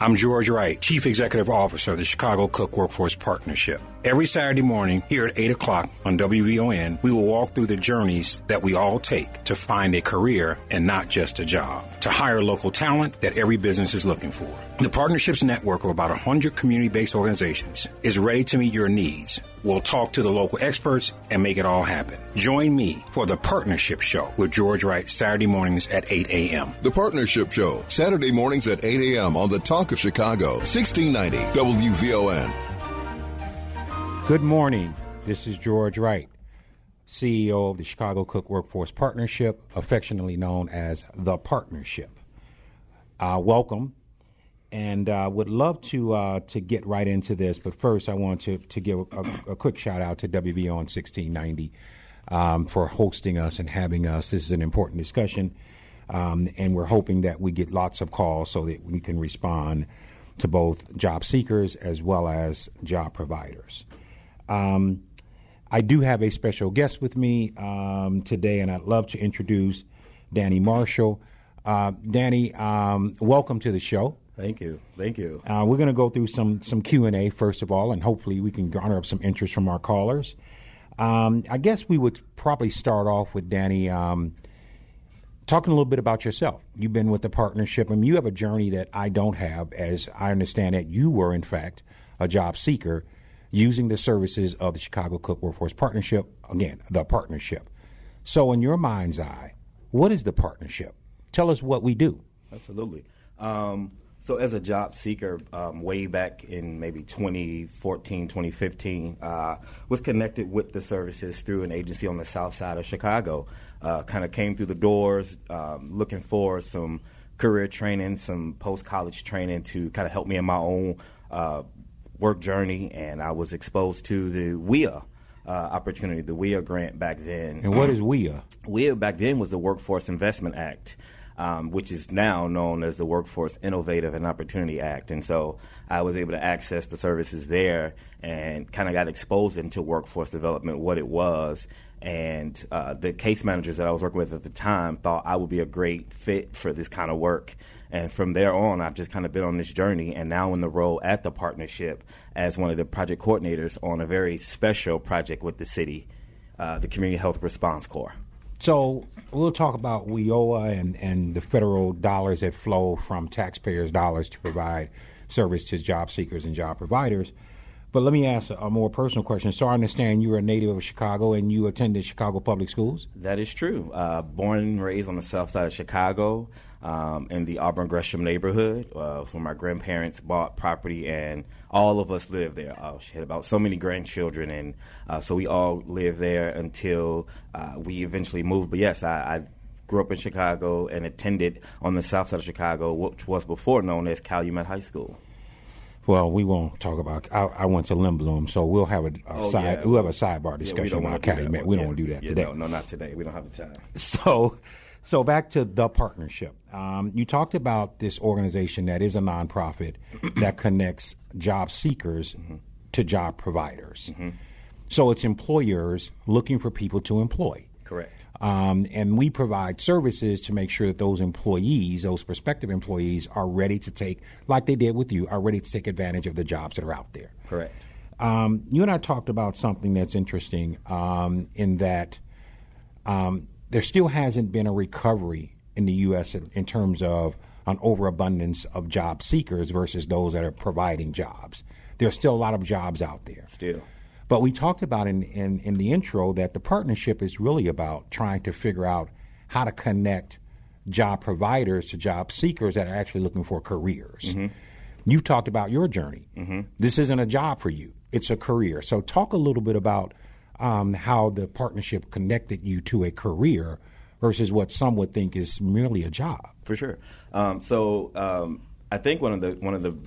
I'm George Wright, Chief Executive Officer of the Chicago Cook Workforce Partnership. Every Saturday morning here at 8 o'clock on WVON, we will walk through the journeys that we all take to find a career and not just a job, to hire local talent that every business is looking for. The Partnerships Network of about 100 community-based organizations is ready to meet your needs. We'll talk to the local experts and make it all happen. Join me for the Partnership Show with George Wright Saturday mornings at 8 a.m. The Partnership Show, Saturday mornings at 8 a.m. on the Talk of Chicago, 1690 WVON. Good morning. This is George Wright, CEO of the Chicago Cook Workforce Partnership, affectionately known as The Partnership. Welcome. And would love to get right into this, but first I want to give a quick shout out to WVO on 1690 for hosting us and having us. This is an important discussion, and we're hoping that we get lots of calls so that we can respond to both job seekers as well as job providers. I do have a special guest with me today, and I'd love to introduce Danny Marshall. Danny, welcome to the show. Thank you. Thank you. We're going to go through some Q&A, first of all, and hopefully we can garner up some interest from our callers. I guess we would probably start off with Danny talking a little bit about yourself. You've been with the partnership, and you have a journey that I don't have, as I understand it. You were, in fact, a job seeker using the services of the Chicago Cook Workforce Partnership, again, the partnership. So in your mind's eye, what is the partnership? Tell us what we do. Absolutely. So as a job seeker, way back in maybe 2014, 2015, was connected with the services through an agency on the south side of Chicago. Kind of came through the doors looking for some career training, some post-college training to kind of help me in my own work journey, and I was exposed to the WIA opportunity, the WIA grant back then. And what is WIA? WIA back then was the Workforce Investment Act, which is now known as the Workforce Innovative and Opportunity Act. And so I was able to access the services there and kind of got exposed into workforce development, what it was. And the case managers that I was working with at the time thought I would be a great fit for this kind of work. And from there on, I've just kind of been on this journey, and now in the role at the partnership as one of the project coordinators on a very special project with the city, the Community Health Response Corps. So we'll talk about WIOA and the federal dollars that flow from taxpayers' dollars to provide service to job seekers and job providers. But let me ask a more personal question. So I understand you're a native of Chicago and you attended Chicago Public Schools? That is true. Born and raised on the south side of Chicago in the Auburn Gresham neighborhood. So my grandparents bought property and all of us lived there. She had about so many grandchildren, and so we all lived there until we eventually moved. But yes, I grew up in Chicago and attended on the south side of Chicago, which was before known as Calumet High School. Well, we won't talk about. I went to Lindblom, so we'll have a sidebar discussion about Calumet. We don't want to do that today. No, not today. We don't have the time. So back to the partnership. You talked about this organization that is a nonprofit that connects job seekers to job providers. Mm-hmm. So it's employers looking for people to employ. Correct. And we provide services to make sure that those employees, those prospective employees, are ready to take, like they did with you, are ready to take advantage of the jobs that are out there. Correct. You and I talked about something that's interesting in that there still hasn't been a recovery in the U.S. in terms of an overabundance of job seekers versus those that are providing jobs. There's still a lot of jobs out there. Still. But we talked about in the intro that the partnership is really about trying to figure out how to connect job providers to job seekers that are actually looking for careers. Mm-hmm. You've talked about your journey. Mm-hmm. This isn't a job for you. It's a career. So talk a little bit about how the partnership connected you to a career versus what some would think is merely a job. For sure. So I think one of the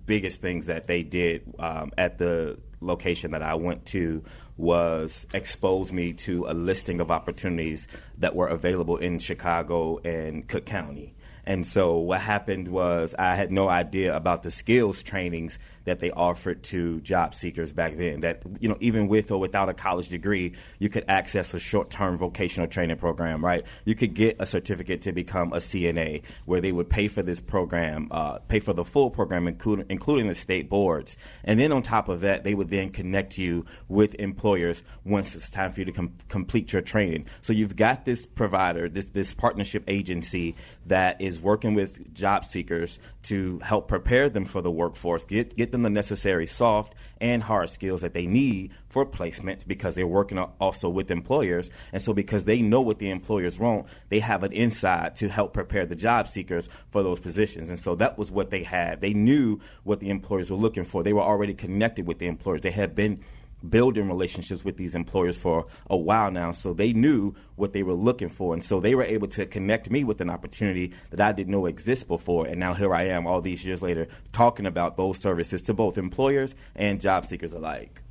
biggest things that they did at the location that I went to was expose me to a listing of opportunities that were available in Chicago and Cook County. And so what happened was I had no idea about the skills trainings that they offered to job seekers back then, that, even with or without a college degree, you could access a short-term vocational training program, right? You could get a certificate to become a CNA, where they would pay for this program, pay for the full program, including the state boards. And then on top of that, they would then connect you with employers once it's time for you to complete your training. So you've got this provider, this partnership agency that is working with job seekers to help prepare them for the workforce, get them the necessary soft and hard skills that they need for placements, because they're working also with employers. And so because they know what the employers want, they have an inside to help prepare the job seekers for those positions. And so that was what they had. They knew what the employers were looking for. They were already connected with the employers. They had been building relationships with these employers for a while now, so they knew what they were looking for, and so they were able to connect me with an opportunity that I didn't know existed before. And now here I am all these years later talking about those services to both employers and job seekers alike.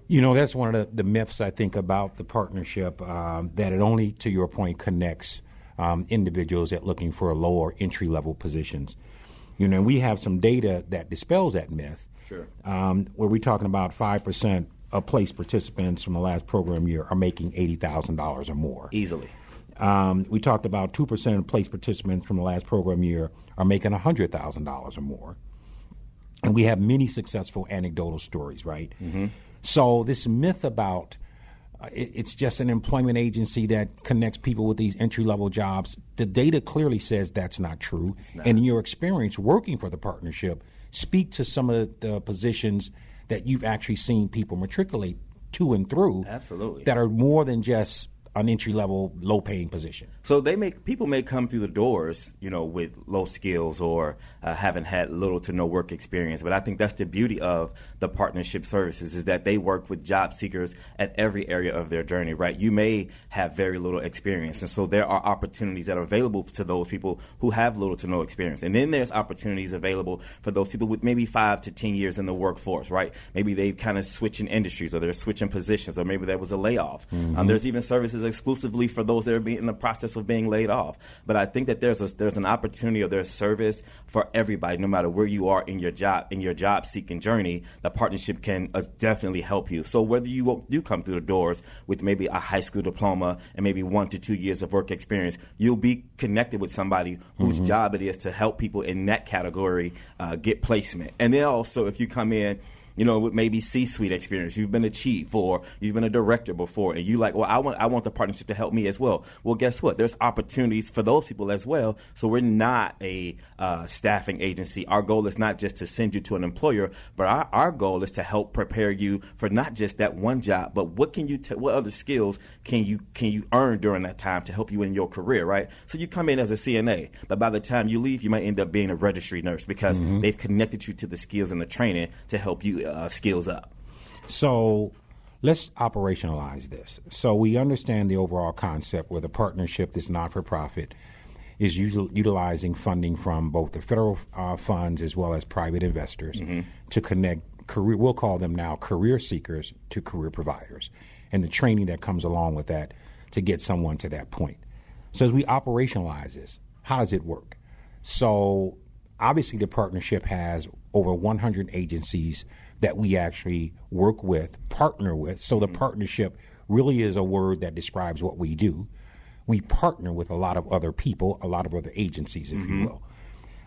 That's one of the myths, I think, about the partnership, that it only, to your point, connects individuals that looking for lower entry-level positions. We have some data that dispels that myth. Sure. Where we're talking about 5% of placed participants from the last program year are making $80,000 or more. Easily. We talked about 2% of placed participants from the last program year are making $100,000 or more. And we have many successful anecdotal stories, right? Mm-hmm. So this myth about it's just an employment agency that connects people with these entry-level jobs, the data clearly says that's not true. It's not. And in your experience working for the partnership, speak to some of the positions that you've actually seen people matriculate to and through. Absolutely. That are more than just an entry-level, low-paying position. So people may come through the doors, with low skills or haven't had little to no work experience. But I think that's the beauty of the partnership services, is that they work with job seekers at every area of their journey, right? You may have very little experience, and so there are opportunities that are available to those people who have little to no experience. And then there's opportunities available for those people with maybe 5 to 10 years in the workforce, right? Maybe they've kind of switching industries, or they're switching positions, or maybe there was a layoff. Mm-hmm. There's even services exclusively for those that are in the process of being laid off. But I think that there's an opportunity, or there's service for everybody, no matter where you are in your job seeking journey. The partnership can definitely help you. So whether you do come through the doors with maybe a high school diploma and maybe 1 to 2 years of work experience, you'll be connected with somebody whose mm-hmm. job it is to help people in that category get placement. And then also, if you come in with maybe C-suite experience, you've been a chief or you've been a director before, and you like, well, I want the partnership to help me as well. Well, guess what? There's opportunities for those people as well. So we're not a staffing agency. Our goal is not just to send you to an employer, but our goal is to help prepare you for not just that one job, but what other skills can you earn during that time to help you in your career, right? So you come in as a CNA, but by the time you leave, you might end up being a registry nurse, because mm-hmm. they've connected you to the skills and the training to help you skills up. So let's operationalize this. So we understand the overall concept where the partnership, this not-for-profit, is utilizing funding from both the federal funds as well as private investors mm-hmm. to connect we'll call them now career seekers to career providers, and the training that comes along with that to get someone to that point. So as we operationalize this, how does it work? So obviously the partnership has over 100 agencies that we actually work with, partner with. So the partnership really is a word that describes what we do. We partner with a lot of other people, a lot of other agencies, if mm-hmm. you will.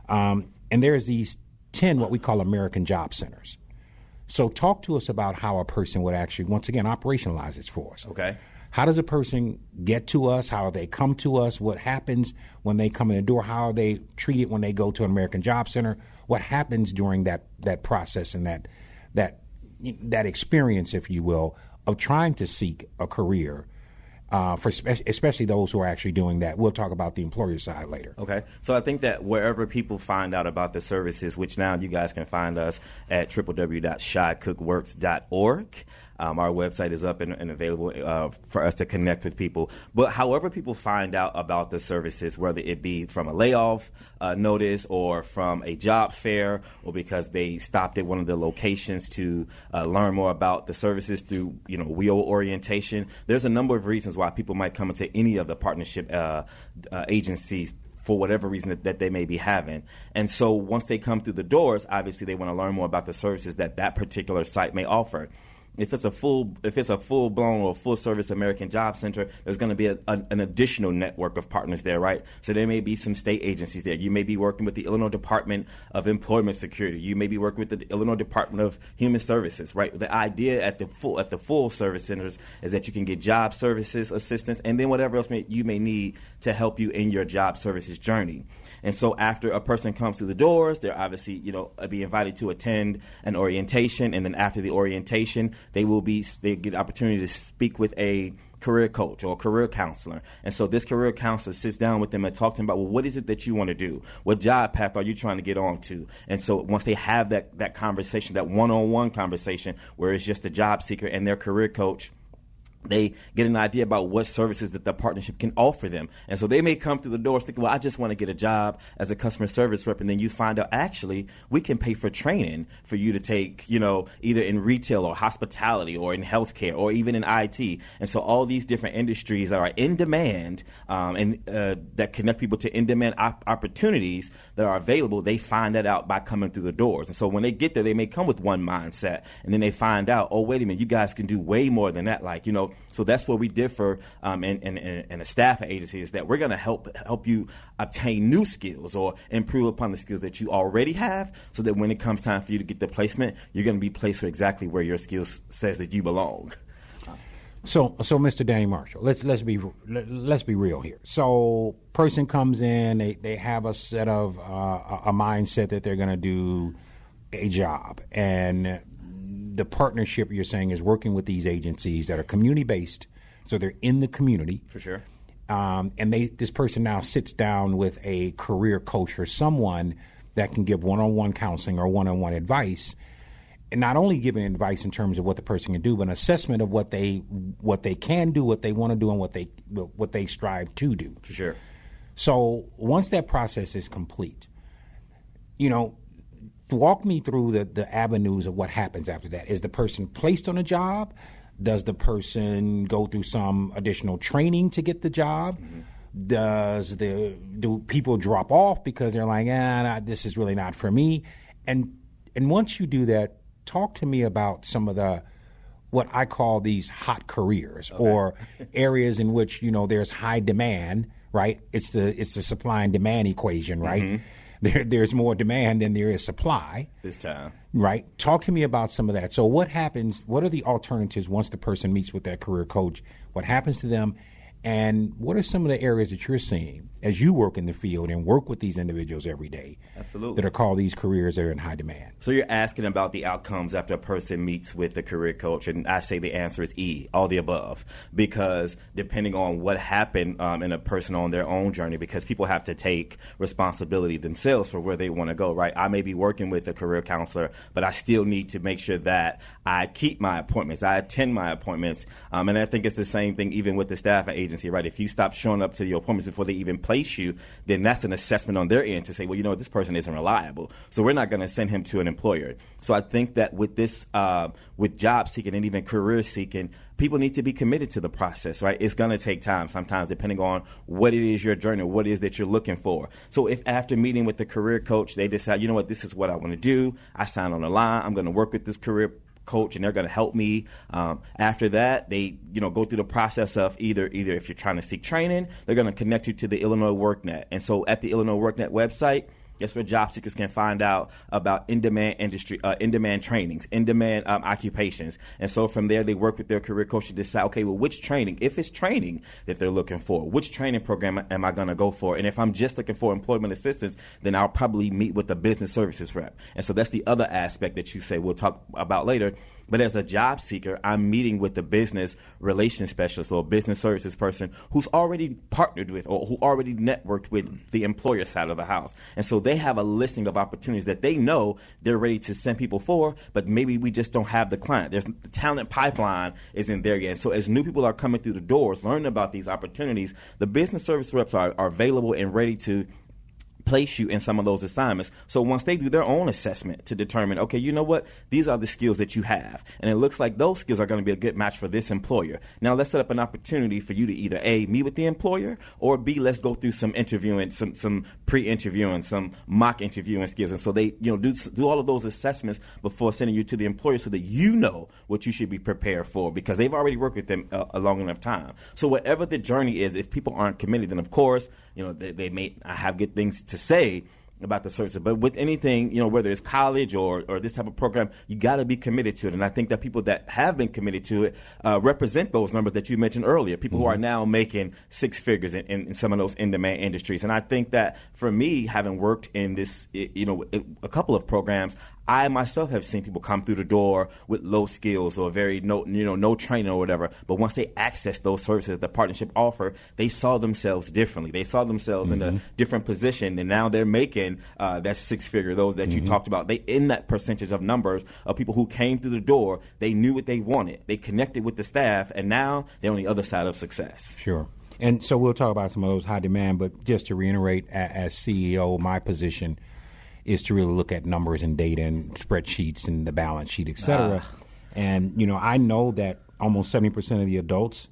And there's these 10 what we call American Job Centers. So talk to us about how a person would actually, once again, operationalize this for us. Okay. How does a person get to us? How do they come to us? What happens when they come in the door? How are they treated when they go to an American Job Center? What happens during that process and that experience, if you will, of trying to seek a career, for especially those who are actually doing that? We'll talk about the employer side later. Okay. So I think that wherever people find out about the services, which now you guys can find us at www.shycookworks.org. Our website is up and available for us to connect with people. But however people find out about the services, whether it be from a layoff notice or from a job fair, or because they stopped at one of the locations to learn more about the services through wheel orientation, there's a number of reasons why people might come into any of the partnership agencies for whatever reason that they may be having. And so once they come through the doors, obviously they want to learn more about the services that particular site may offer. If it's a full-blown or full-service American Job Center, there's going to be an additional network of partners there, right? So there may be some state agencies there. You may be working with the Illinois Department of Employment Security. You may be working with the Illinois Department of Human Services, right? The idea at the full service centers is that you can get job services assistance and then whatever else you may need to help you in your job services journey. And so after a person comes through the doors, they're obviously, be invited to attend an orientation. And then after the orientation, they get the opportunity to speak with a career coach or a career counselor. And so this career counselor sits down with them and talks to them about, well, what is it that you want to do? What job path are you trying to get on to? And so once they have that conversation, that one-on-one conversation where it's just the job seeker and their career coach, they get an idea about what services that the partnership can offer them. And so they may come through the doors thinking, well, I just want to get a job as a customer service rep. And then you find out, actually, we can pay for training for you to take, either in retail or hospitality or in healthcare or even in IT. And so all these different industries that are in demand and that connect people to in-demand opportunities that are available, they find that out by coming through the doors. And so when they get there, they may come with one mindset. And then they find out, oh, wait a minute, you guys can do way more than that. So that's where we differ in a staffing agency, is that we're going to help you obtain new skills or improve upon the skills that you already have, so that when it comes time for you to get the placement, you're going to be placed for exactly where your skills says that you belong. So Mr. Danny Marshall, let's be real here. So person comes in, they have a set of a mindset that they're going to do a job, and the partnership you're saying is working with these agencies that are community-based, so they're in the community. For sure. And this person now sits down with a career coach or someone that can give one-on-one counseling or one-on-one advice, and not only giving advice in terms of what the person can do, but an assessment of what they can do, what they want to do, and what they strive to do. For sure. So once that process is complete, walk me through the avenues of what happens after that. Is the person placed on a job? Does the person go through some additional training to get the job? Mm-hmm. Do people drop off because they're like, this is really not for me? And once you do that, talk to me about some of what I call these hot careers, okay, or areas in which there's high demand. Right? It's the supply and demand equation. Right? Mm-hmm. There's more demand than there is supply. This time. Right. Talk to me about some of that. So what happens, what are the alternatives once the person meets with that career coach? What happens to them? And what are some of the areas that you're seeing as you work in the field and work with these individuals every day? Absolutely. That are called these careers that are in high demand? So you're asking about the outcomes after a person meets with the career coach, and I say the answer is E, all the above, because depending on what happened in a person on their own journey, because people have to take responsibility themselves for where they want to go, right? I may be working with a career counselor, but I still need to make sure that I keep my appointments, I attend my appointments, and I think it's the same thing even with the staffing agency, right? If you stop showing up to your appointments before they even place you, then that's an assessment on their end to say, well, this person isn't reliable, so we're not going to send him to an employer. So I think that with this, with job seeking and even career seeking, people need to be committed to the process, right? It's going to take time sometimes, depending on what it is your journey, what it is that you're looking for. So if after meeting with the career coach, they decide, this is what I want to do, I sign on the line, I'm going to work with this career coach and they're going to help me. After that, they go through the process of either if you're trying to seek training, they're going to connect you to the Illinois WorkNet. And so at the Illinois WorkNet website, that's where job seekers can find out about in-demand industry, in-demand trainings, in-demand occupations. And so from there, they work with their career coach to decide, okay, well, which training, if it's training that they're looking for, which training program am I going to go for? And if I'm just looking for employment assistance, then I'll probably meet with a business services rep. And so that's the other aspect that you say we'll talk about later. But as a job seeker, I'm meeting with the business relations specialist or business services person who's already partnered with or who already networked with the employer side of the house. And so they have a listing of opportunities that they know they're ready to send people for, but maybe we just don't have the client. The talent pipeline isn't there yet. So as new people are coming through the doors, learning about these opportunities, the business service reps are available and ready to place you in some of those assignments. So once they do their own assessment to determine, okay, you know what, these are the skills that you have, and it looks like those skills are going to be a good match for this employer. Now let's set up an opportunity for you to either A, meet with the employer, or B, let's go through some interviewing, some pre-interviewing, some mock interviewing skills. And so they, do all of those assessments before sending you to the employer so that you know what you should be prepared for, because they've already worked with them a long enough time. So whatever the journey is, if people aren't committed, then of course, they may have good things to say about the services. But with anything, whether it's college or this type of program, you got to be committed to it. And I think that people that have been committed to it represent those numbers that you mentioned earlier, people who are now making six figures in some of those in-demand industries. And I think that for me, having worked in this, a couple of programs, I myself have seen people come through the door with low skills or no training or whatever. But once they access those services that the partnership offer, they saw themselves differently. They saw themselves in a different position, and now they're making that six figure. Those that you talked about, they in that percentage of numbers of people who came through the door, they knew what they wanted. They connected with the staff, and now they're on the other side of success. Sure. And so we'll talk about some of those high demand. But just to reiterate, as CEO, my position is to really look at numbers and data and spreadsheets and the balance sheet, et cetera. And, I know that almost 70% of the adults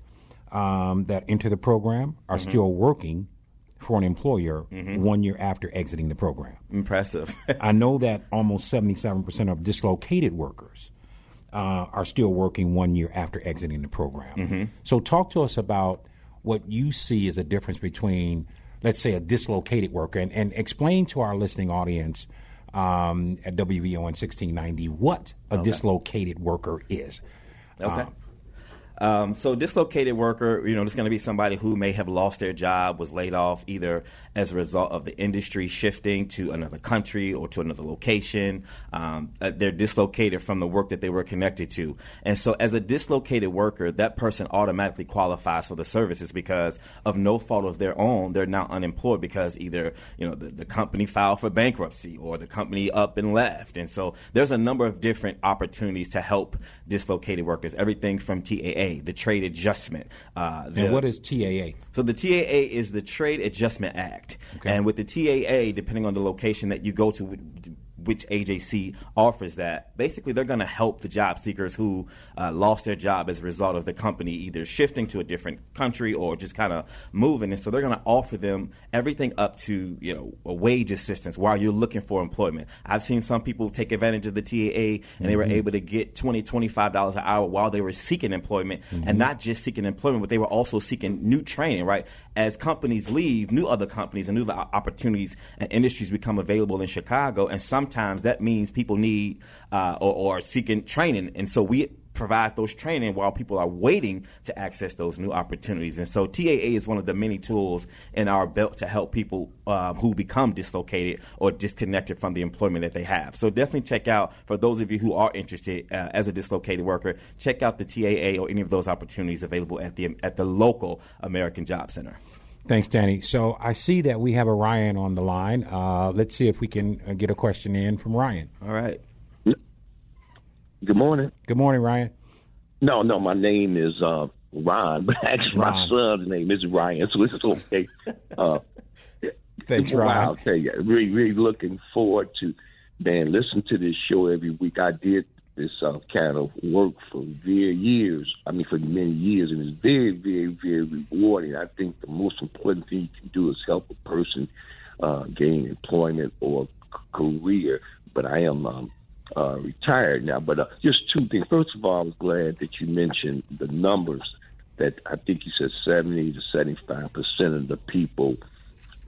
that enter the program are still working for an employer 1 year after exiting the program. Impressive. I know that almost 77% of dislocated workers are still working 1 year after exiting the program. So talk to us about what you see as a difference between, let's say, a dislocated worker, and explain to our listening audience at WVON 1690 what a dislocated worker is. Okay. So dislocated worker, it's going to be somebody who may have lost their job, was laid off either as a result of the industry shifting to another country or to another location. They're dislocated from the work that they were connected to. And so as a dislocated worker, that person automatically qualifies for the services because of no fault of their own. They're now unemployed because either, the company filed for bankruptcy or the company up and left. And so there's a number of different opportunities to help dislocated workers, everything from TAA, the Trade Adjustment. And what is TAA? So the TAA is the Trade Adjustment Act. Okay. And with the TAA, depending on the location that you go to, which AJC offers that, basically they're going to help the job seekers who lost their job as a result of the company either shifting to a different country or just kind of moving. And so they're going to offer them everything up to, a wage assistance while you're looking for employment. I've seen some people take advantage of the TAA and they were able to get $20, $25 an hour while they were seeking employment, and not just seeking employment, but they were also seeking new training, right? As companies leave, new other companies and new opportunities and industries become available in Chicago, and sometimes that means people need or seeking training. And so we provide those training while people are waiting to access those new opportunities. And so TAA is one of the many tools in our belt to help people who become dislocated or disconnected from the employment that they have. So definitely check out, for those of you who are interested as a dislocated worker, check out the TAA or any of those opportunities available at the local American Job Center. Thanks, Danny. So I see that we have a Ryan on the line. Let's see if we can get a question in from Ryan. All right. Good morning. Good morning, Ryan. No, my name is Ron, but actually my son's name is Ryan, so it's okay. Thanks, Ryan. I'll tell you, really looking forward to, listen to this show every week. I did this kind of work for for many years, and it's very, very, very rewarding. I think the most important thing you can do is help a person gain employment or career. But I am retired now. But just two things. First of all, I was glad that you mentioned the numbers, that I think you said 70 to 75% of the people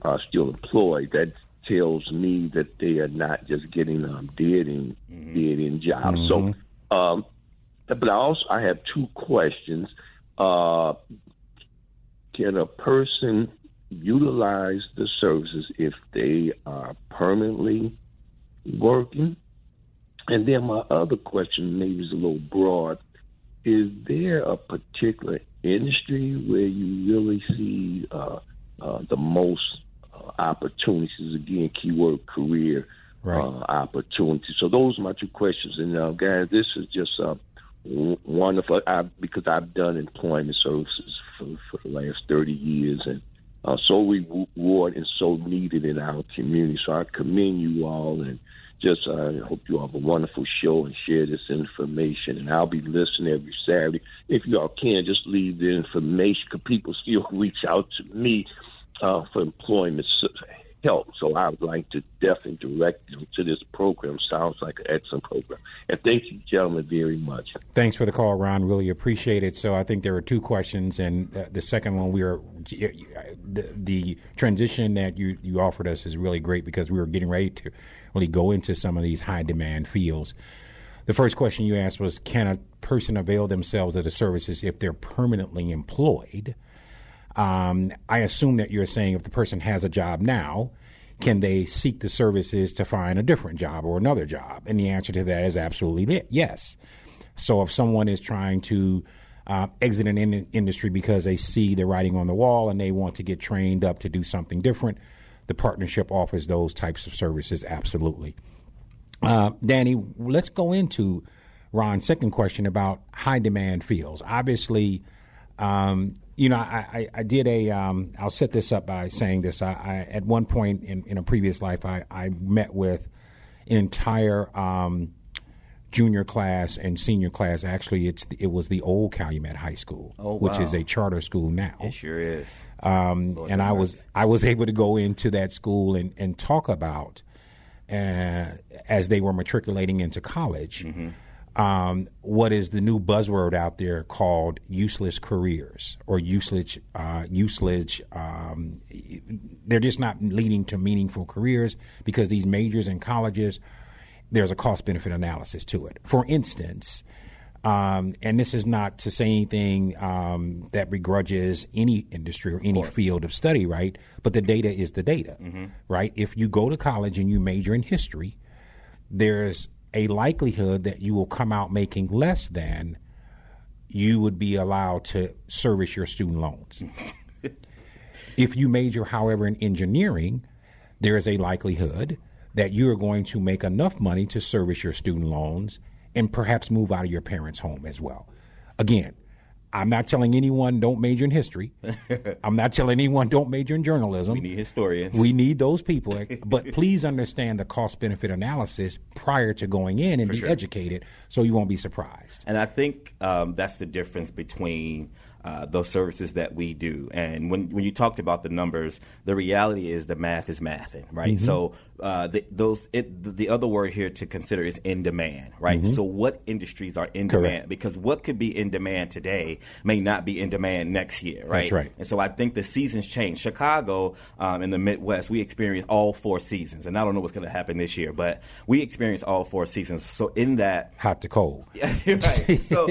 are still employed. That tells me that they are not just getting dead-end jobs. So, but I have two questions. Can a person utilize the services if they are permanently working? And then my other question, maybe is a little broad, is there a particular industry where you really see the most opportunities? Again, keyword career opportunities. So those are my two questions. And guys, this is just wonderful because I've done employment services for the last 30 years, and so reward and so needed in our community. So I commend you all, and just I hope you all have a wonderful show and share this information. And I'll be listening every Saturday. If you all can, just leave the information, because people still reach out to me for employment help. So I would like to definitely direct them to this program. Sounds like an excellent program. And thank you, gentlemen, very much. Thanks for the call, Ron. Really appreciate it. So I think there are two questions, and the second one, the transition that you offered us is really great, because we were getting ready to really go into some of these high-demand fields. The first question you asked was, can a person avail themselves of the services if they're permanently employed? I assume that you're saying if the person has a job now, can they seek the services to find a different job or another job? And the answer to that is absolutely yes. So if someone is trying to exit an industry because they see the writing on the wall and they want to get trained up to do something different, the partnership offers those types of services, absolutely. Danny, let's go into Ron's second question about high-demand fields. Obviously, I did I'll set this up by saying this. I at one point in a previous life, I met with an entire junior class and senior class. Actually, it was the old Calumet High School, which is a charter school now. It sure is. And I was able to go into that school and talk about, as they were matriculating into college, what is the new buzzword out there called useless careers or useless. They're just not leading to meaningful careers, because these majors in colleges, there's a cost-benefit analysis to it. For instance, and this is not to say anything that begrudges any industry or any field of study, right? But the data is the data, right? If you go to college and you major in history, there's a likelihood that you will come out making less than you would be allowed to service your student loans. If you major, however, in engineering, there is a likelihood that you are going to make enough money to service your student loans and perhaps move out of your parents' home as well. Again, I'm not telling anyone don't major in history. I'm not telling anyone don't major in journalism. We need historians. We need those people. But please understand the cost-benefit analysis prior to going in and be educated, so you won't be surprised. And I think that's the difference between those services that we do. And when you talked about the numbers, the reality is the math is mathing, right? So the other word here to consider is in demand, right? So what industries are in demand? Because what could be in demand today may not be in demand next year, right? That's right. And so I think the seasons change. Chicago, in the Midwest, we experience all 4 seasons. And I don't know what's going to happen this year, but we experience all 4 seasons. So in that... hot to cold. Right. So,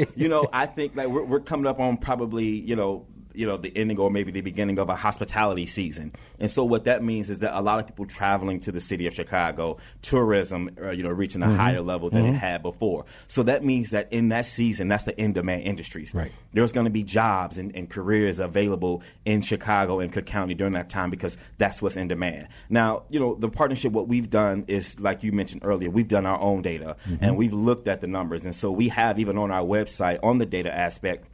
I think like we're coming up on probably, the ending or maybe the beginning of a hospitality season. And so what that means is that a lot of people traveling to the city of Chicago, tourism, reaching a higher level than it had before. So that means that in that season, that's the in-demand industries. Right. There's going to be jobs and careers available in Chicago and Cook County during that time, because that's what's in demand. Now, the partnership, what we've done is, like you mentioned earlier, we've done our own data and we've looked at the numbers. And so we have, even on our website, on the data aspect,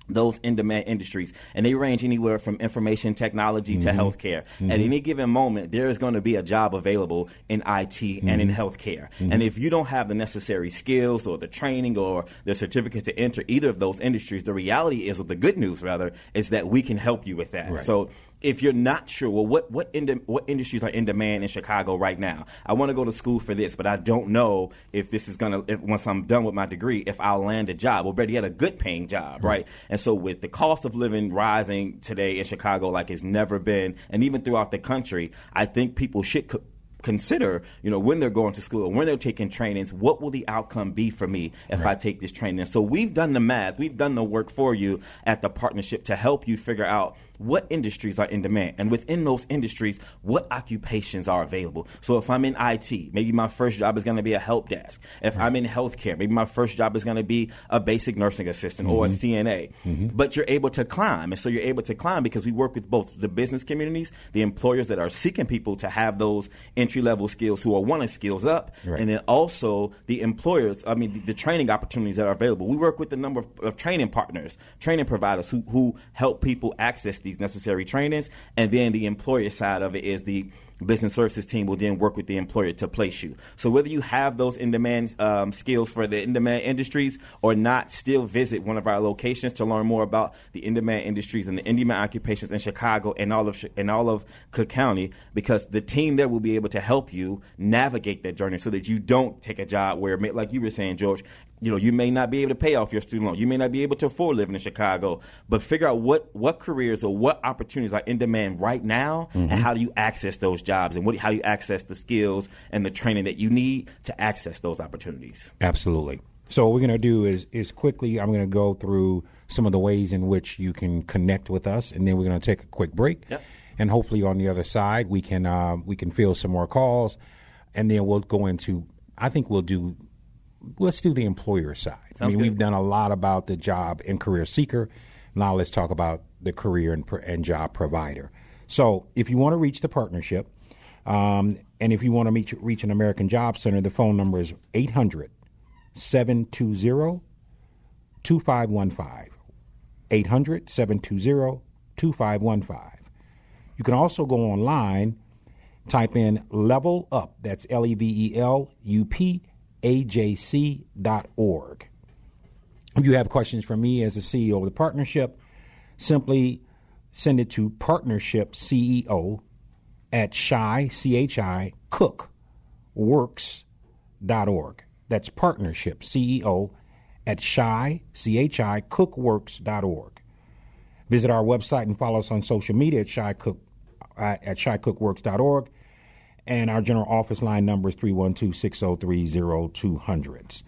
those in-demand industries, and they range anywhere from information technology to healthcare. At any given moment, there is going to be a job available in IT and in healthcare. And if you don't have the necessary skills or the training or the certificate to enter either of those industries, the reality is, or the good news rather, is that we can help you with that. Right. So if you're not sure, well, what industries are in demand in Chicago right now? I want to go to school for this, but I don't know if this is once I'm done with my degree, if I'll land a job. Well, better yet, a good paying job, right? And so with the cost of living rising today in Chicago like it's never been, and even throughout the country, I think people should consider, when they're going to school and when they're taking trainings, what will the outcome be for me if I take this training? So we've done the math, we've done the work for you at the partnership to help you figure out what industries are in demand, and within those industries, what occupations are available. So if I'm in IT, maybe my first job is going to be a help desk. If I'm in healthcare, maybe my first job is going to be a basic nursing assistant or a CNA. But you're able to climb. And so you're able to climb because we work with both the business communities, the employers that are seeking people to have those entry-level skills who are wanting skills up, and then also the employers, the training opportunities that are available. We work with a number of training partners, training providers who help people access these necessary trainings. And then the employer side of it is the business services team will then work with the employer to place you. So whether you have those in-demand skills for the in-demand industries or not, still visit one of our locations to learn more about the in-demand industries and the in-demand occupations in Chicago and all of Cook County, because the team there will be able to help you navigate that journey so that you don't take a job where, like you were saying, George, you may not be able to pay off your student loan. You may not be able to afford living in Chicago, but figure out what careers or what opportunities are in demand right now, and how do you access those jobs, and how do you access the skills and the training that you need to access those opportunities. Absolutely. So what we're going to do is quickly, I'm going to go through some of the ways in which you can connect with us, and then we're going to take a quick break. Yep. And hopefully on the other side, we can field some more calls, and then we'll go into, let's do the employer side. Sounds good. We've done a lot about the job and career seeker. Now let's talk about the career and job provider. So if you want to reach the partnership, and if you want to reach an American Job Center, the phone number is 800-720-2515. 800-720-2515. You can also go online, type in Level Up, that's LEVELUP, ajc.org. If you have questions for me as the CEO of the partnership, simply send it to partnershipceo at cookworks.org. That's partnershipceo at cookworks.org. Visit our website and follow us on social media at cookworks.org. And our general office line number is 312-603-0200.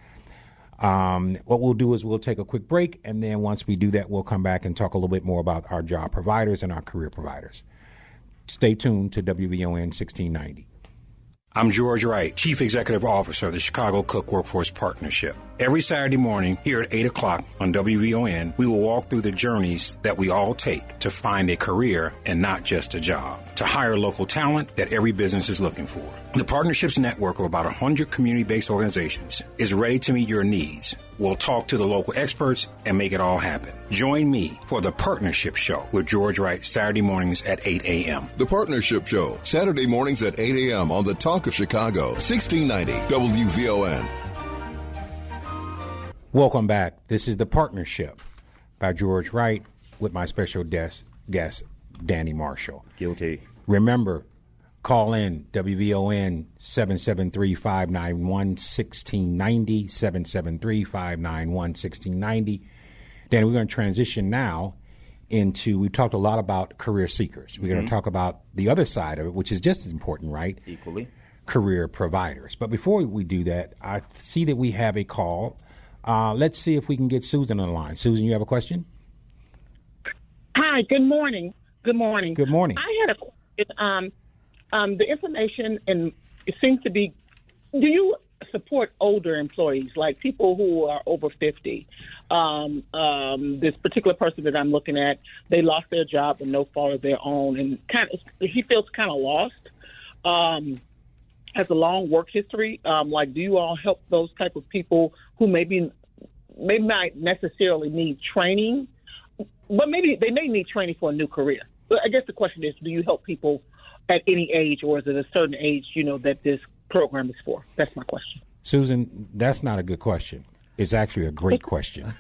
What we'll do is we'll take a quick break, and then once we do that, we'll come back and talk a little bit more about our job providers and our career providers. Stay tuned to WVON 1690. I'm George Wright, Chief Executive Officer of the Chicago Cook Workforce Partnership. Every Saturday morning here at 8 o'clock on WVON, we will walk through the journeys that we all take to find a career and not just a job, to hire local talent that every business is looking for. The Partnership's network of about 100 community-based organizations is ready to meet your needs. We'll talk to the local experts and make it all happen. Join me for The Partnership Show with George Wright, Saturday mornings at 8 a.m. The Partnership Show, Saturday mornings at 8 a.m. on the Talk of Chicago, 1690 WVON. Welcome back. This is The Partnership by George Wright with my special guest, Danny Marshall. Guilty. Remember, call in WVON 773-591-1690, 773-591-1690. Danny, we're going to transition now into, we've talked a lot about career seekers. We're going to talk about the other side of it, which is just as important, right? Equally. Career providers. But before we do that, I see that we have a call. Let's see if we can get Susan on the line. Susan, you have a question? Hi, good morning. Good morning. Good morning. I had a question. The information, and it seems to be, do you support older employees, like people who are over 50? This particular person that I'm looking at, they lost their job with no fault of their own, and he feels kind of lost. Has a long work history. Do you all help those type of people who maybe not necessarily need training, but maybe they may need training for a new career? But I guess the question is, do you help people at any age, or is it a certain age, that this program is for? That's my question. Susan, that's not a good question. It's actually a great question.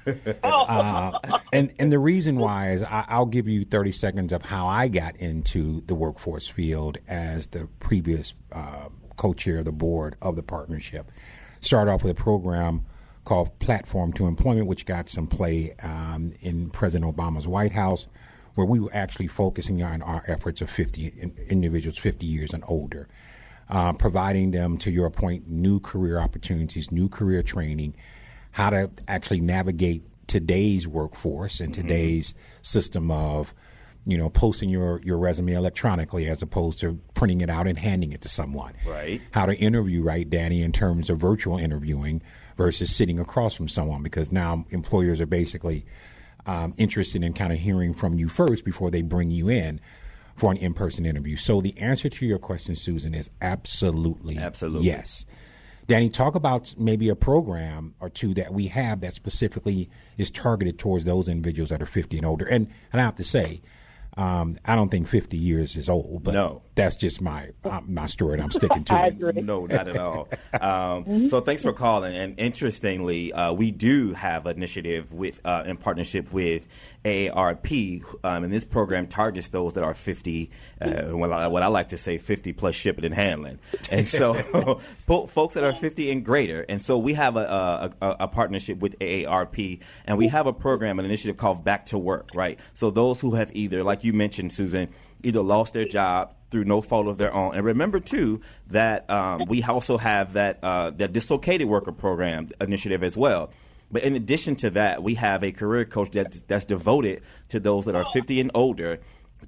And the reason why is I'll give you 30 seconds of how I got into the workforce field as the previous co-chair of the board of the partnership. Started off with a program called Platform to Employment, which got some play in President Obama's White House, where we were actually focusing on our efforts of 50 individuals 50 years and older, providing them, to your point, new career opportunities, new career training, how to actually navigate today's workforce and today's system of, posting your resume electronically as opposed to printing it out and handing it to someone. Right. How to interview, right, Danny, in terms of virtual interviewing versus sitting across from someone, because now employers are basically interested in kind of hearing from you first before they bring you in for an in-person interview. So the answer to your question, Susan, is absolutely yes. Danny, talk about maybe a program or two that we have that specifically is targeted towards those individuals that are 50 and older. And I have to say, I don't think 50 years is old, but no. That's just my story, and I'm sticking to it. agree. No, not at all. So thanks for calling. And interestingly, we do have an initiative with in partnership with AARP, and this program targets those that are 50, what I like to say, 50 plus shipping and handling. And so folks that are 50 and greater. And so we have a partnership with AARP, and we have a program, an initiative called Back to Work, right? So those who have either, like you mentioned, Susan, either lost their job through no fault of their own. And remember, too, that we also have that dislocated worker program initiative as well. But in addition to that, we have a career coach that's devoted to those that are 50 and older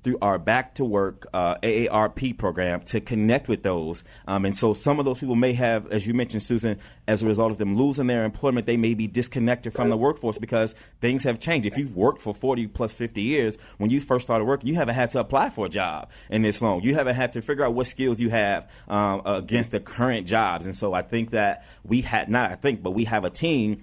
through our Back to Work AARP program to connect with those. And so some of those people may have, as you mentioned, Susan, as a result of them losing their employment, they may be disconnected from the workforce because things have changed. If you've worked for 40 plus 50 years, when you first started working, you haven't had to apply for a job in this long. You haven't had to figure out what skills you have against the current jobs. And so I think that we have a team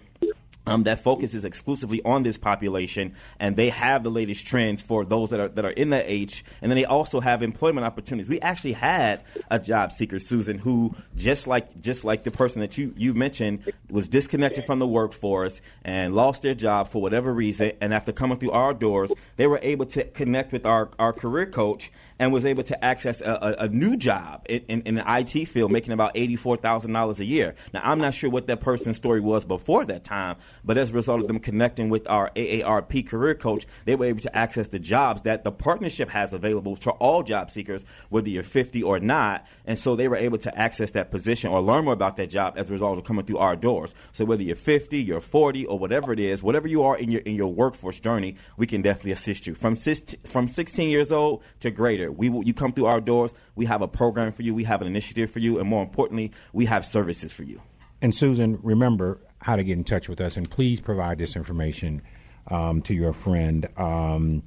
that focuses exclusively on this population, and they have the latest trends for those that are in that age, and then they also have employment opportunities. We actually had a job seeker, Susan, who just like the person that you mentioned, was disconnected from the workforce and lost their job for whatever reason, and after coming through our doors, they were able to connect with our career coach and was able to access a new job in the IT field, making about $84,000 a year. Now, I'm not sure what that person's story was before that time, but as a result of them connecting with our AARP career coach, they were able to access the jobs that the partnership has available to all job seekers, whether you're 50 or not. And so they were able to access that position or learn more about that job as a result of coming through our doors. So whether you're 50, you're 40, or whatever it is, whatever you are in your workforce journey, we can definitely assist you. From 16 years old to greater, you come through our doors, we have a program for you, we have an initiative for you, and more importantly, we have services for you. And Susan, remember how to get in touch with us, and please provide this information to your friend. The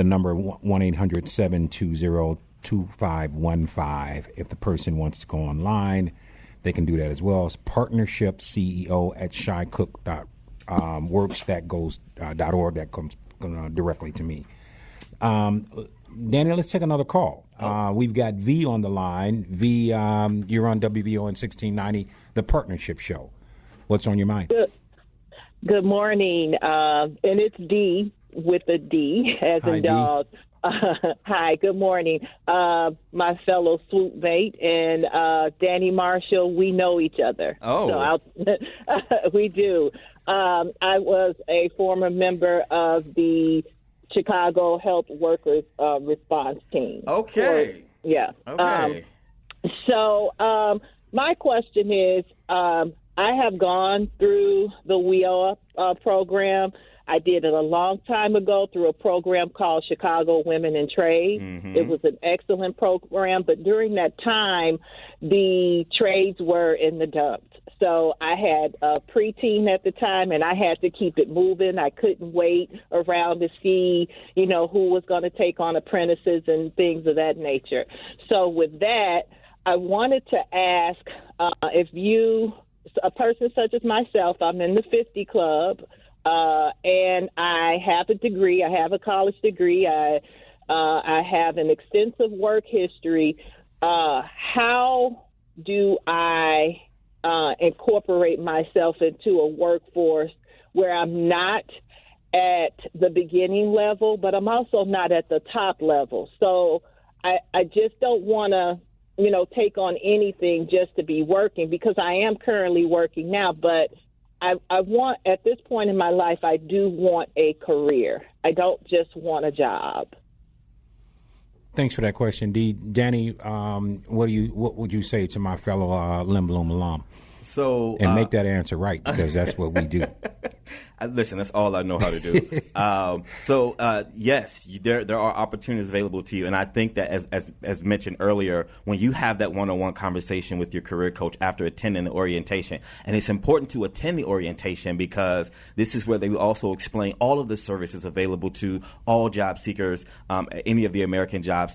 number 1-800-720-2515. If the person wants to go online, they can do that as well. It's partnershipceo@shycook.org. That comes directly to me. Daniel, let's take another call. We've got V on the line. V, you're on WVON 1690, The Partnership Show. What's on your mind? Good morning. And it's D with a D, as Hi, in dog. Hi, good morning. My fellow swoop mate and Danny Marshall, we know each other. Oh. So we do. I was a former member of the Chicago Health Workers Response Team. Okay. Yeah. Okay. So my question is, I have gone through the WIA program. I did it a long time ago through a program called Chicago Women in Trade. Mm-hmm. It was an excellent program, but during that time, the trades were in the dumps. So I had a preteen at the time, and I had to keep it moving. I couldn't wait around to see, who was going to take on apprentices and things of that nature. So with that, I wanted to ask if a person such as myself, I'm in the 50 club, and I have a degree. I have a college degree. I have an extensive work history. How do I incorporate myself into a workforce where I'm not at the beginning level, but I'm also not at the top level? So I just don't want to, take on anything just to be working, because I am currently working now, but I want, at this point in my life, I do want a career. I don't just want a job. Thanks for that question, Dee. Danny, what would you say to my fellow Limb Bloom alum? So and make that answer right, because that's what we do. Listen, that's all I know how to do. Yes, there are opportunities available to you, and I think that as mentioned earlier, when you have that one-on-one conversation with your career coach after attending the orientation, and it's important to attend the orientation because this is where they will also explain all of the services available to all job seekers at any of the American job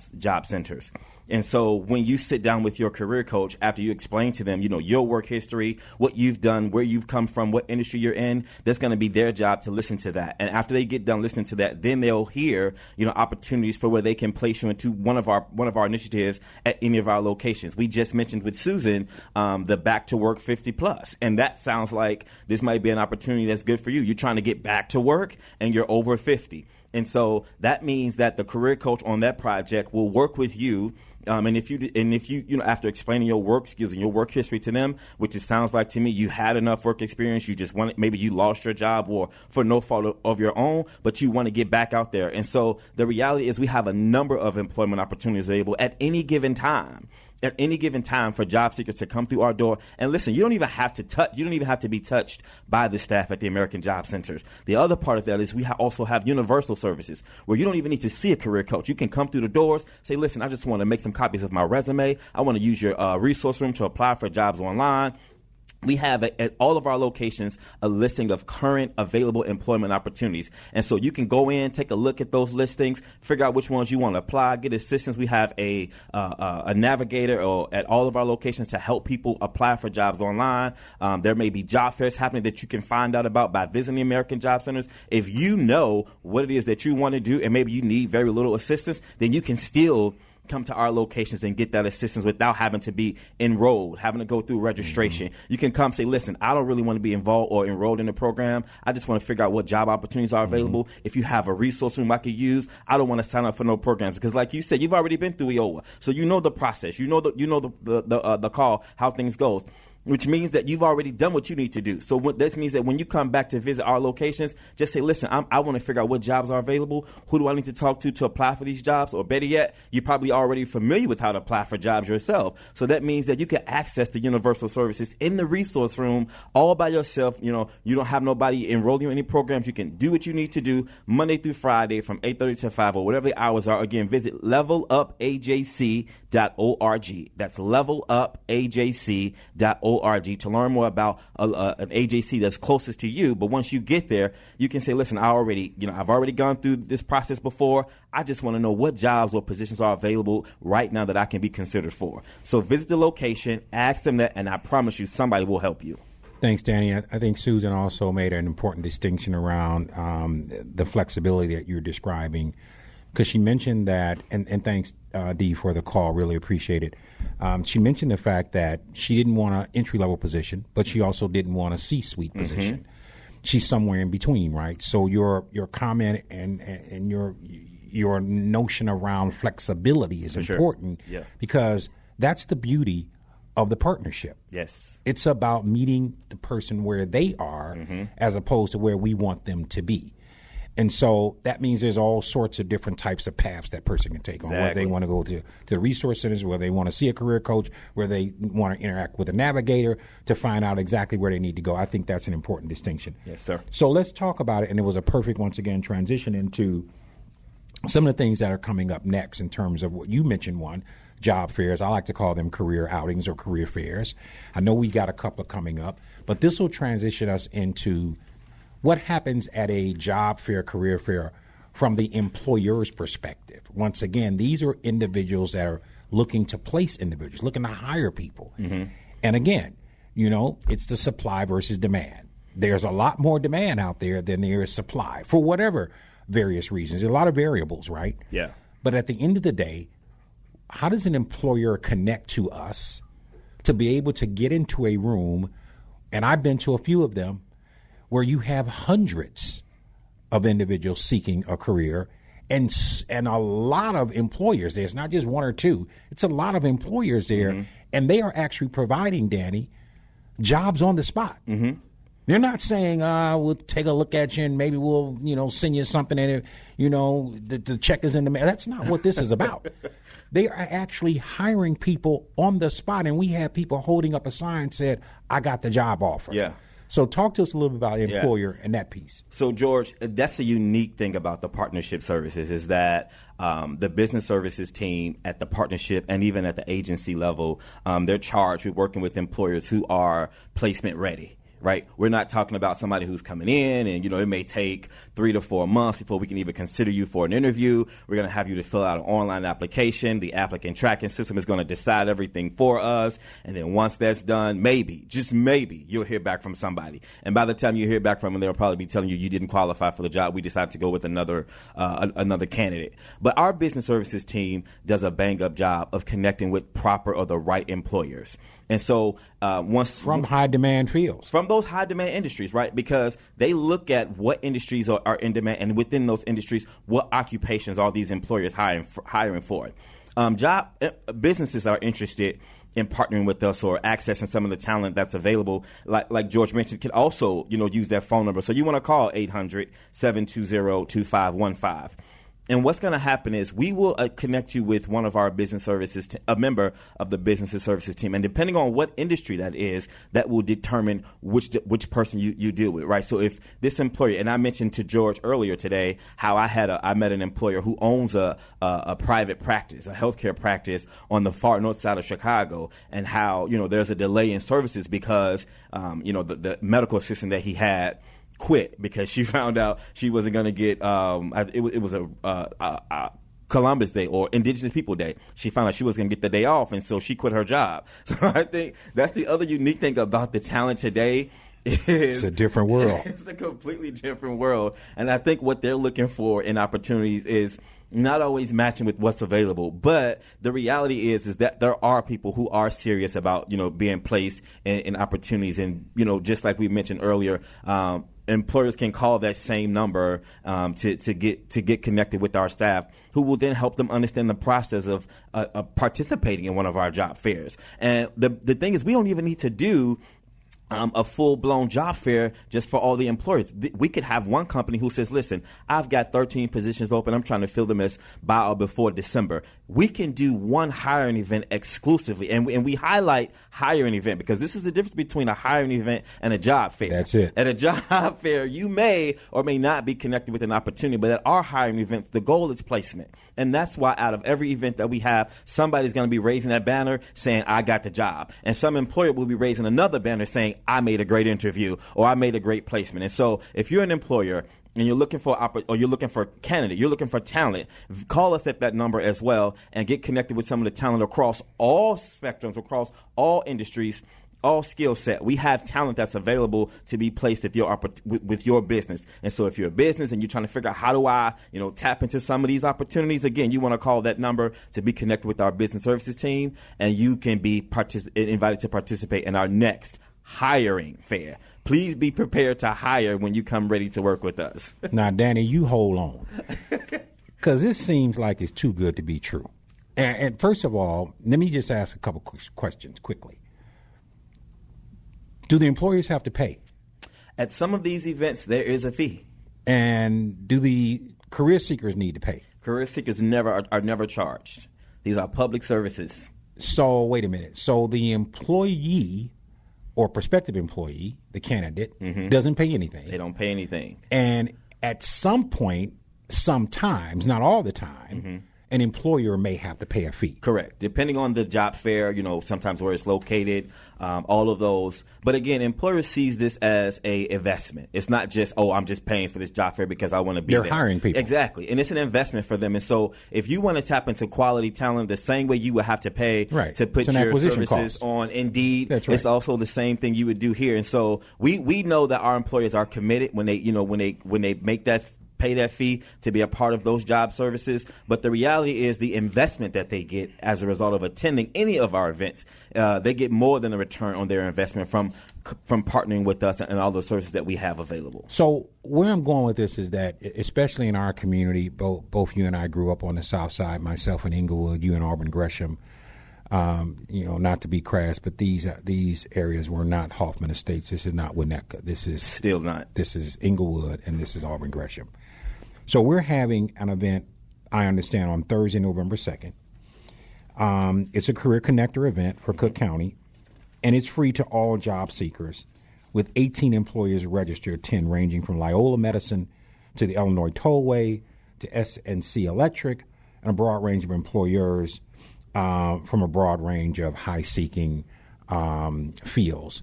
centers. And so when you sit down with your career coach, after you explain to them, your work history, what you've done, where you've come from, what industry you're in, that's going to be their job to listen to that. And after they get done listening to that, then they'll hear, opportunities for where they can place you into one of our initiatives at any of our locations. We just mentioned with Susan the Back to Work 50 Plus, and that sounds like this might be an opportunity that's good for you. You're trying to get back to work and you're over 50. And so that means that the career coach on that project will work with you. And if you after explaining your work skills and your work history to them, which it sounds like to me, you had enough work experience, you just maybe you lost your job or for no fault of your own, but you want to get back out there. And so the reality is we have a number of employment opportunities available at any given time. At any given time for job seekers to come through our door. And listen, you don't even have to be touched by the staff at the American Job Centers. The other part of that is we also have universal services where you don't even need to see a career coach. You can come through the doors, say, listen, I just want to make some copies of my resume. I want to use your resource room to apply for jobs online. We have at all of our locations a listing of current available employment opportunities. And so you can go in, take a look at those listings, figure out which ones you want to apply, get assistance. We have a navigator at all of our locations to help people apply for jobs online. There may be job fairs happening that you can find out about by visiting the American Job Centers. If you know what it is that you want to do and maybe you need very little assistance, then you can still come to our locations and get that assistance without having to be enrolled, having to go through registration. Mm-hmm. You can come say, listen, I don't really want to be involved or enrolled in the program. I just want to figure out what job opportunities are available. Mm-hmm. If you have a resource room I could use, I don't want to sign up for no programs. Because like you said, you've already been through EOA. So you know the process. You know the call, how things goes. Which means that you've already done what you need to do. So this means that when you come back to visit our locations, just say, listen, I want to figure out what jobs are available. Who do I need to talk to apply for these jobs? Or better yet, you're probably already familiar with how to apply for jobs yourself. So that means that you can access the universal services in the resource room all by yourself. You don't have nobody enrolling you in any programs. You can do what you need to do Monday through Friday from 8:30 to 5 or whatever the hours are. Again, visit levelupajc.org. That's levelupajc.org to learn more about an AJC that's closest to you. But once you get there, you can say, listen, I've already gone through this process before. I just want to know what jobs or positions are available right now that I can be considered for. So visit the location, ask them that, and I promise you somebody will help you. Thanks, Danny. I think Susan also made an important distinction around the flexibility that you're describing, because she mentioned that, and thanks, Dee, for the call. Really appreciate it. She mentioned the fact that she didn't want an entry-level position, but she also didn't want a C-suite position. She's somewhere in between, right? So your comment and your notion around flexibility is important because that's the beauty of the partnership. Yes. It's about meeting the person where they are as opposed to where we want them to be. And so that means there's all sorts of different types of paths that person can take on. Whether they want to go to the resource centers, whether they want to see a career coach, where they want to interact with a navigator to find out exactly where they need to go. I think that's an important distinction. Yes, sir. So let's talk about it. And it was a perfect, once again, transition into some of the things that are coming up next in terms of what you mentioned, one, job fairs. I like to call them career outings or career fairs. I know we got a couple coming up, but this will transition us into what happens at a job fair, career fair, from the employer's perspective. Once again, these are individuals that are looking to place individuals, looking to hire people. And again, it's the supply versus demand. There's a lot more demand out there than there is supply for whatever various reasons. There's a lot of variables, right? Yeah. But at the end of the day, how does an employer connect to us to be able to get into a room, and I've been to a few of them, where you have hundreds of individuals seeking a career and a lot of employers there. It's not just one or two. It's a lot of employers there, and they are actually providing, Danny, jobs on the spot. They're not saying, we'll take a look at you and maybe we'll, send you something and, the check is in the mail. That's not what this is about. They are actually hiring people on the spot, and we have people holding up a sign said, I got the job offer. Yeah. So talk to us a little bit about the employer and that piece. So, George, that's the unique thing about the partnership services is that the business services team at the partnership and even at the agency level, they're charged with working with employers who are placement ready. right? We're not talking about somebody who's coming in and, it may take 3 to 4 months before we can even consider you for an interview. We're going to have you to fill out an online application. The applicant tracking system is going to decide everything for us. And then once that's done, maybe, just maybe, you'll hear back from somebody. And by the time you hear back from them, they'll probably be telling you didn't qualify for the job. We decided to go with another candidate. But our business services team does a bang-up job of connecting with proper or the right employers. And so once from high demand fields, from those high demand industries, right? Because they look at what industries are in demand, and within those industries, what occupations are these employers hiring for. Businesses that are interested in partnering with us or accessing some of the talent that's available, like George mentioned, can also use their phone number. So you want to call 800-720-2515. And what's going to happen is we will connect you with one of our business services, a member of the business services team. And depending on what industry that is, that will determine which person you deal with, right? So if this employer, and I mentioned to George earlier today how I met an employer who owns a private practice, a healthcare practice on the far north side of Chicago, and how, there's a delay in services because, the medical assistant that he had quit because she found out she wasn't going to get it was a Columbus Day or Indigenous People Day. She found out she was going to get the day off, and so she quit her job. So I think that's the other unique thing about the talent today. It's a different world. It's a completely different world. And I think what they're looking for in opportunities is not always matching with what's available. But the reality is that there are people who are serious about, being placed in opportunities. And, just like we mentioned earlier, employers can call that same number to get connected with our staff, who will then help them understand the process of participating in one of our job fairs. And the thing is, we don't even need to do a full-blown job fair just for all the employers. We could have one company who says, listen, I've got 13 positions open. I'm trying to fill them as by or before December. We can do one hiring event exclusively, and we highlight hiring event because this is the difference between a hiring event and a job fair. That's it. At a job fair, you may or may not be connected with an opportunity, but at our hiring events, the goal is placement. And that's why out of every event that we have, somebody's going to be raising that banner saying, I got the job. And some employer will be raising another banner saying, I made a great interview or I made a great placement. And so if you're an employer and you're looking for you're looking for candidate, you're looking for talent, call us at that number as well and get connected with some of the talent across all spectrums, across all industries, all skill set. We have talent that's available to be placed at with your business. And so if you're a business and you're trying to figure out how do I, tap into some of these opportunities, again, you want to call that number to be connected with our business services team, and you can be invited to participate in our next hiring fair. Please be prepared to hire when you come ready to work with us. Now, Danny, you hold on, because this seems like it's too good to be true. And first of all, let me just ask a couple questions quickly. Do the employers have to pay? At some of these events, there is a fee. And do the career seekers need to pay? Career seekers are never charged. These are public services. So wait a minute. So the employee or prospective employee, the candidate, doesn't pay anything. They don't pay anything. And at some point, sometimes, not all the time, an employer may have to pay a fee. Correct. Depending on the job fair, sometimes where it's located, all of those. But again, employers sees this as a investment. It's not just, I'm just paying for this job fair because I want to be there. They're hiring people. Exactly. And it's an investment for them. And so if you want to tap into quality talent, the same way you would have to pay to put your services cost on Indeed, That's right. It's also the same thing you would do here. And so we know that our employers are committed when they make that pay that fee to be a part of those job services. But the reality is the investment that they get as a result of attending any of our events, they get more than a return on their investment from partnering with us and all the services that we have available. So where I'm going with this is that, especially in our community, both you and I grew up on the South Side, myself in Inglewood, you in Auburn Gresham. Not to be crass, but these areas were not Hoffman Estates. This is not Winnetka. This is still not. This is Inglewood, and this is Auburn Gresham. So we're having an event, I understand, on Thursday, November 2nd. It's a Career Connector event for Cook County, and it's free to all job seekers with 18 employers registered, 10 ranging from Loyola Medicine to the Illinois Tollway to SNC Electric, and a broad range of employers from a broad range of high-seeking fields.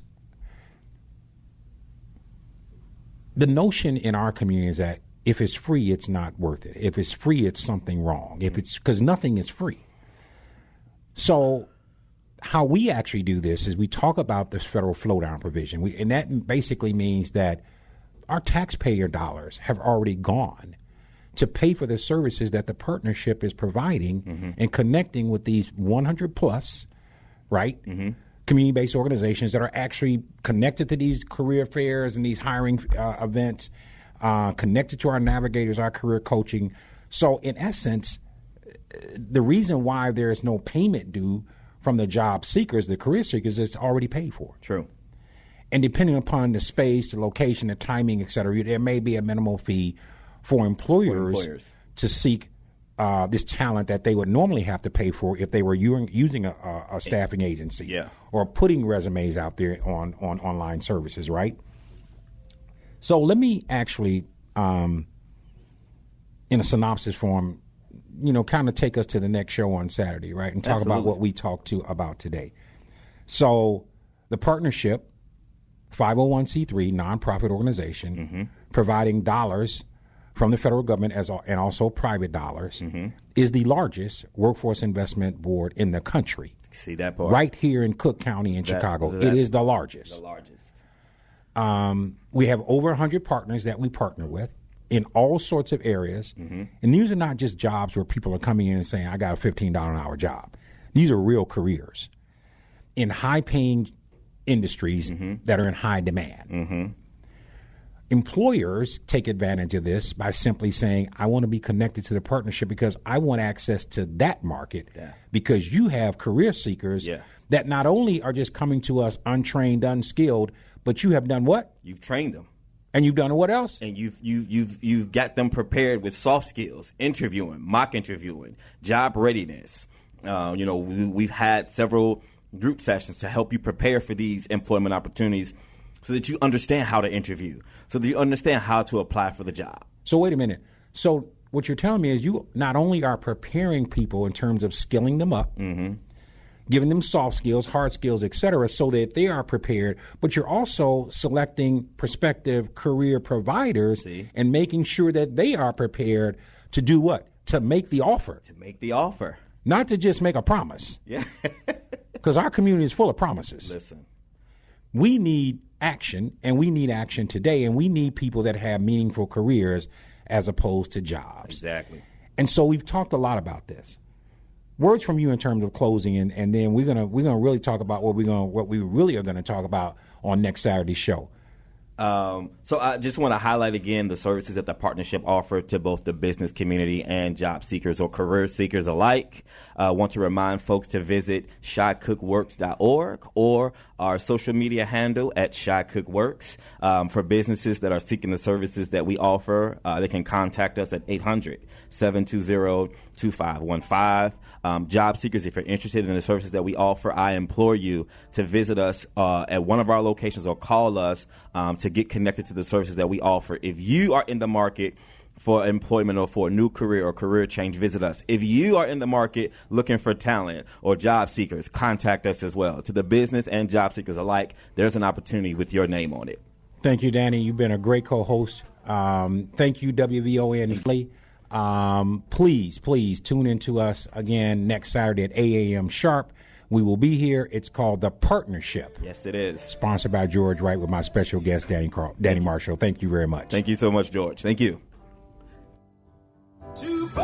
the notion in our community is that if it's free, it's not worth it. If it's free, it's something wrong. If it's because nothing is free. So how we actually do this is we talk about this federal flow-down provision, and that basically means that our taxpayer dollars have already gone to pay for the services that the partnership is providing and connecting with these 100 plus, right, community-based organizations that are actually connected to these career fairs and these hiring events, connected to our navigators, our career coaching. So in essence, the reason why there is no payment due from the job seekers, the career seekers, it's already paid for. True. And depending upon the space, the location, the timing, et cetera, there may be a minimal fee for employers to seek this talent that they would normally have to pay for if they were using a staffing agency or putting resumes out there on online services, right? So let me actually, in a synopsis form, kind of take us to the next show on Saturday, right, and talk about what we talked about today. So the partnership, 501c3 nonprofit organization, providing dollars from the federal government and also private dollars, is the largest workforce investment board in the country. See that part? Right here in Cook County in Chicago. It is the largest. The largest. We have over 100 partners that we partner with in all sorts of areas. And these are not just jobs where people are coming in and saying, I got a $15 an hour job. These are real careers in high-paying industries that are in high demand. Employers take advantage of this by simply saying, I want to be connected to the partnership because I want access to that market because you have career seekers that not only are just coming to us untrained, unskilled, but you have done what? You've trained them. And you've done what else? And you've got them prepared with soft skills, interviewing, mock interviewing, job readiness. We've had several group sessions to help you prepare for these employment opportunities so that you understand how to interview, so that you understand how to apply for the job. So wait a minute. So what you're telling me is you not only are preparing people in terms of skilling them up, giving them soft skills, hard skills, et cetera, so that they are prepared, but you're also selecting prospective career providers and making sure that they are prepared to do what? To make the offer. To make the offer. Not to just make a promise. Yeah. Because our community is full of promises. Listen. We need action, and we need action today, and we need people that have meaningful careers as opposed to jobs. Exactly. And so we've talked a lot about this. Words from you in terms of closing, and then we're gonna really talk about what we really are gonna talk about on next Saturday's show. So I just want to highlight again the services that the partnership offer to both the business community and job seekers or career seekers alike. I want to remind folks to visit shycookworks.org or our social media handle at shycookworks. For businesses that are seeking the services that we offer, they can contact us at 800-720-2515. Job seekers, if you're interested in the services that we offer, I implore you to visit us at one of our locations or call us to get connected to the services that we offer. If you are in the market for employment or for a new career or career change, visit us. If you are in the market looking for talent or job seekers, contact us as well. To the business and job seekers alike, there's an opportunity with your name on it. Thank you, Danny. You've been a great co-host. Thank you, WVON. Please tune in to us again next Saturday at 8 a.m. sharp. We will be here. It's called The Partnership. Yes, it is. Sponsored by George Wright with my special guest, Danny Marshall. Thank you very much. Thank you so much, George. Thank you. Oh